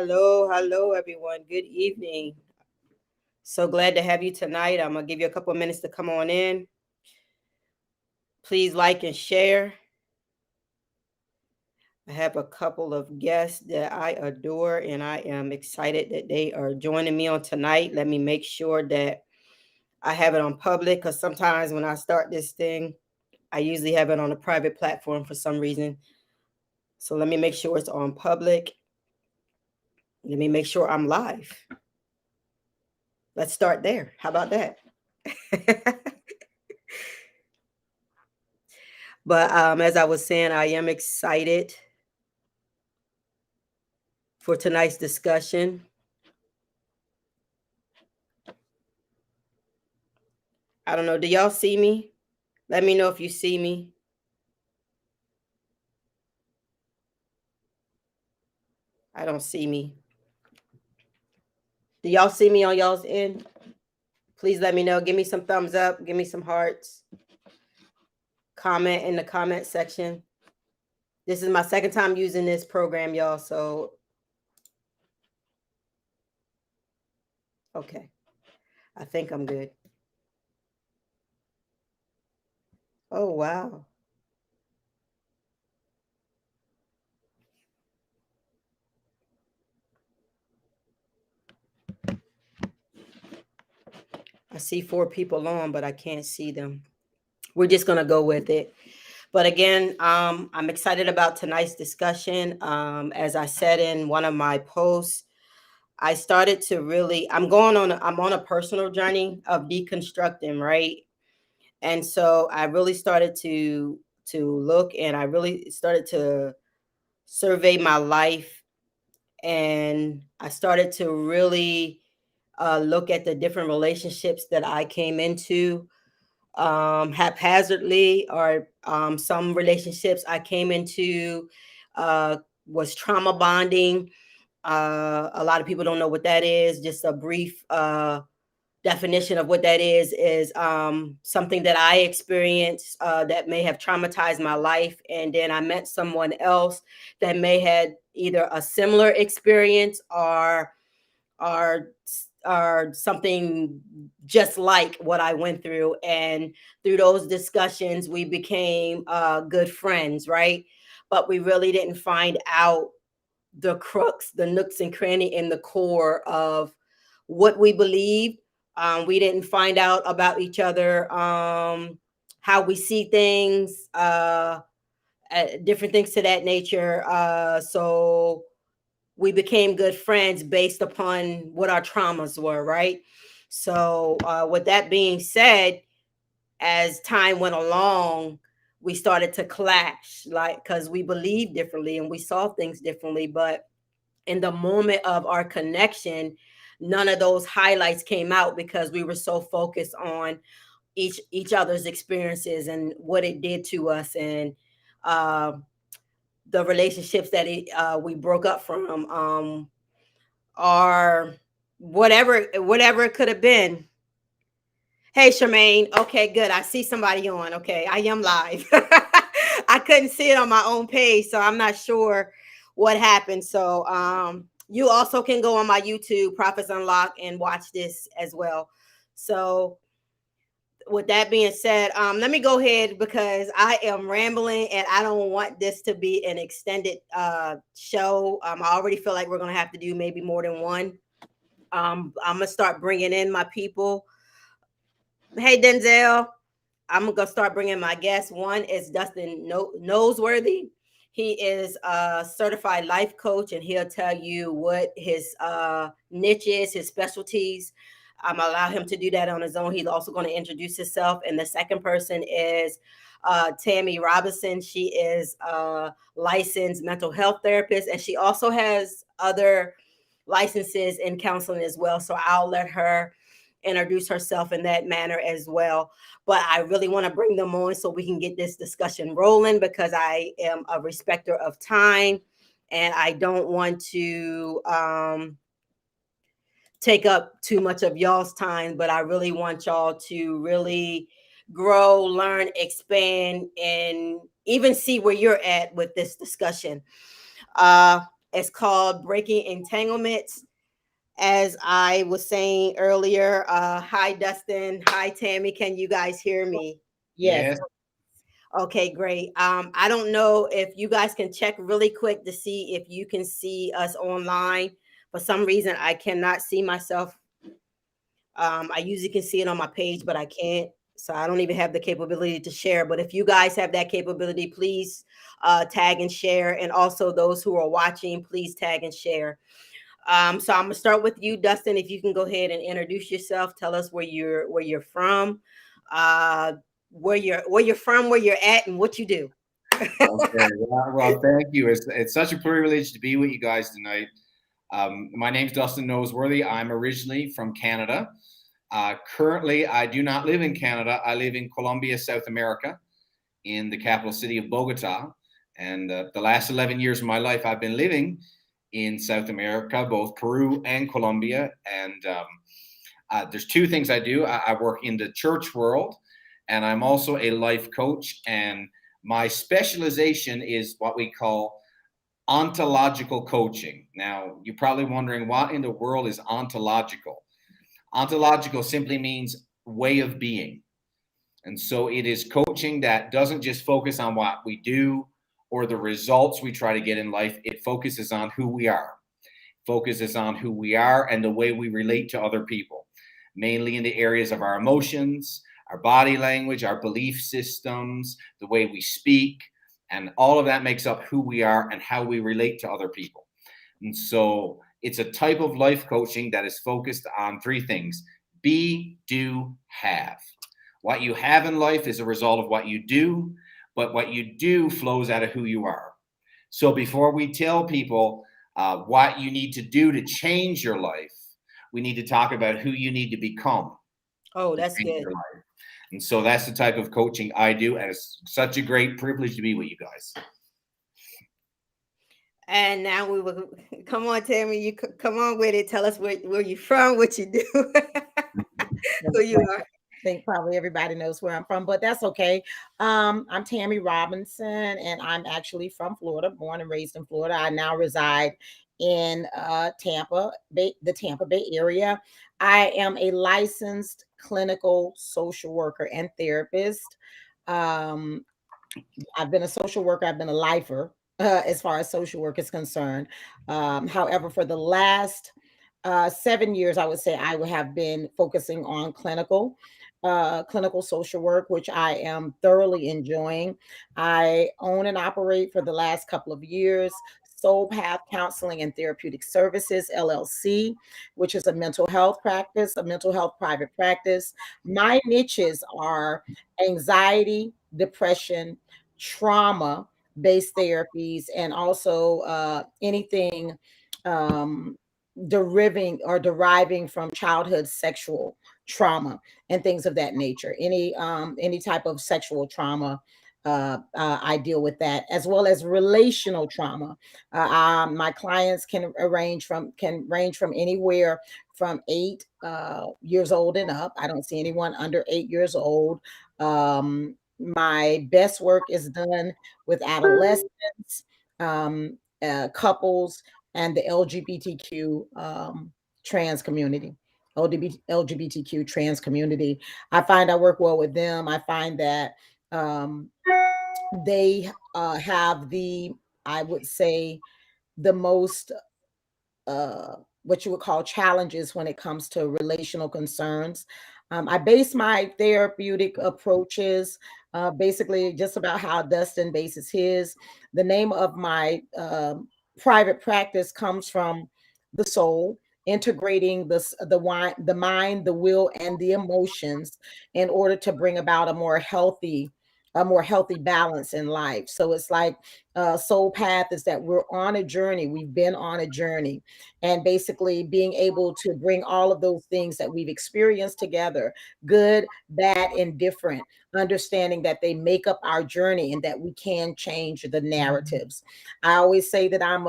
Hello, everyone. Good evening. So glad to have you tonight. I'm going to give you a couple of minutes to come on in. Please like and share. I have a couple of guests that I adore, and I am excited that they are joining me on tonight. Let me make sure that I have it on public because sometimes when I start this thing, I usually have it on a private platform for some reason. So let me make sure it's on public. Let me make sure I'm live. Let's start there. How about that? But as I was saying, I am excited for tonight's discussion. I don't know. Do y'all see me? Let me know if you see me. I don't see me. Do y'all see me on y'all's end? Please let me know. Give me some thumbs up. Give me some hearts. Comment in the comment section. This is my second time using this program, y'all. So, okay. I think I'm good. Oh, wow. I see 4 people on, but I can't see them. We're just going to go with it. But again, I'm excited about tonight's discussion. As I said in one of my posts, I started to really, I'm on a personal journey of deconstructing, right? And so I really started to look, and I really started to survey my life, and I started to really look at the different relationships that I came into haphazardly, or some relationships I came into was trauma bonding. A lot of people don't know what that is. Just a brief definition of what that is something that I experienced that may have traumatized my life, and then I met someone else that may had either a similar experience or something just like what I went through. And through those discussions, we became good friends, right? But we really didn't find out the crux, the nooks and cranny in the core of what we believed. We didn't find out about each other, how we see things, different things to that nature. So we became good friends based upon what our traumas were, right? So, with that being said, as time went along, we started to clash, like, because we believed differently and we saw things differently. But in the moment of our connection, none of those highlights came out because we were so focused on each other's experiences and what it did to us, and uh, the relationships that we broke up from, or whatever it could have been. Hey, Charmaine. Okay, good. I see somebody on. Okay, I am live. I couldn't see it on my own page, so I'm not sure what happened. So, you also can go on my YouTube, Prophets Unlock, and watch this as well. So, with that being said, let me go ahead because I am rambling and I don't want this to be an extended show. I already feel like we're going to have to do maybe more than one. I'm going to start bringing in my people. Hey, Denzel. I'm going to start bringing my guests. One is Dustin Noteworthy. He is a certified life coach, and he'll tell you what his niche is, his specialties. Allow him to do that on his own. He's also going to introduce himself. And the second person is Tami Robinson. She is a licensed mental health therapist, and she also has other licenses in counseling as well. So I'll let her introduce herself in that manner as well. But I really want to bring them on so we can get this discussion rolling, because I am a respecter of time and I don't want to take up too much of y'all's time, but I really want y'all to really grow, learn, expand, and even see where you're at with this discussion. It's called Breaking Entanglements. As I was saying earlier, hi Dustin, hi Tami. Can you guys hear me? Yes. Okay, great. I don't know if you guys can check really quick to see if you can see us online. For some reason, I cannot see myself. I usually can see it on my page, but I can't. So I don't even have the capability to share. But if you guys have that capability, please tag and share. And also those who are watching, please tag and share. So I'm gonna start with you, Dustin. If you can go ahead and introduce yourself, tell us where you're from, uh, where you're from, where you're at, and what you do. Okay. Well, thank you. It's such a privilege to be with you guys tonight. My name's Dustin Notesworthy. I'm originally from Canada. Currently, I do not live in Canada. I live in Colombia, South America, in the capital city of Bogota. And the last 11 years of my life, I've been living in South America, both Peru and Colombia. And there's two things I do. I work in the church world, and I'm also a life coach. And my specialization is what we call ontological coaching. Now, you're probably wondering what in the world is ontological? Ontological simply means way of being. And so it is coaching that doesn't just focus on what we do or the results we try to get in life. It focuses on who we are, focuses on who we are and the way we relate to other people, mainly in the areas of our emotions, our body language, our belief systems, the way we speak, and all of that makes up who we are and how we relate to other people. And so it's a type of life coaching that is focused on three things: be, do, have. What you have in life is a result of what you do, but what you do flows out of who you are. So before we tell people what you need to do to change your life, we need to talk about who you need to become Oh, to that's change good. your life. And so that's the type of coaching I do. And it's such a great privilege to be with you guys. And now we will come on, Tammy. Come on with it. Tell us where you're from, what you do, who you are. I think probably everybody knows where I'm from, but that's okay. I'm Tammy Robinson, and I'm actually from Florida, born and raised in Florida. I now reside in Tampa Bay, the Tampa Bay area. I am a licensed clinical social worker and therapist. Um, I've been a social worker, I've been a lifer as far as social work is concerned. However, for the last 7 years, I would say I would have been focusing on clinical social work, which I am thoroughly enjoying. I own and operate for the last couple of years Soul Path Counseling and Therapeutic Services, LLC, which is a mental health practice, a mental health private practice. My niches are anxiety, depression, trauma based therapies, and also anything um, deriving from childhood sexual trauma and things of that nature. Any type of sexual trauma, I deal with that, as well as relational trauma. My clients can range from anywhere from 8 years old and up. I don't see anyone under 8 years old. My best work is done with adolescents, couples, and the LGBTQ trans community. LGBTQ trans community. I find I work well with them. I find that um, they have I would say, the most what you would call challenges when it comes to relational concerns. I base my therapeutic approaches basically just about how Dustin bases his. The name of my private practice comes from the soul, integrating the mind, the will, and the emotions in order to bring about a more healthy balance in life. So it's like soul path is that we're on a journey. We've been on a journey, and basically being able to bring all of those things that we've experienced together, good, bad, and different, understanding that they make up our journey and that we can change the narratives. I always say that I'm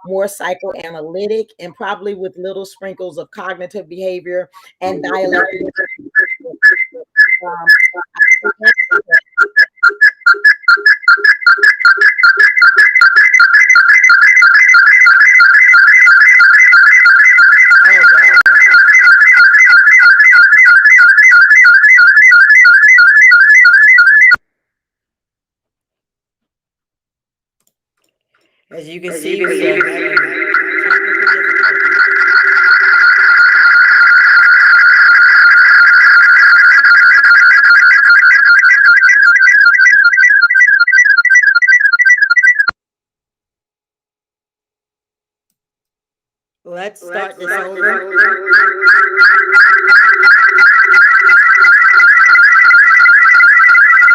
more psychoanalytic, and probably with little sprinkles of cognitive behavior and dialectical. Um, can see, we are having technical difficulties. Let's start this over.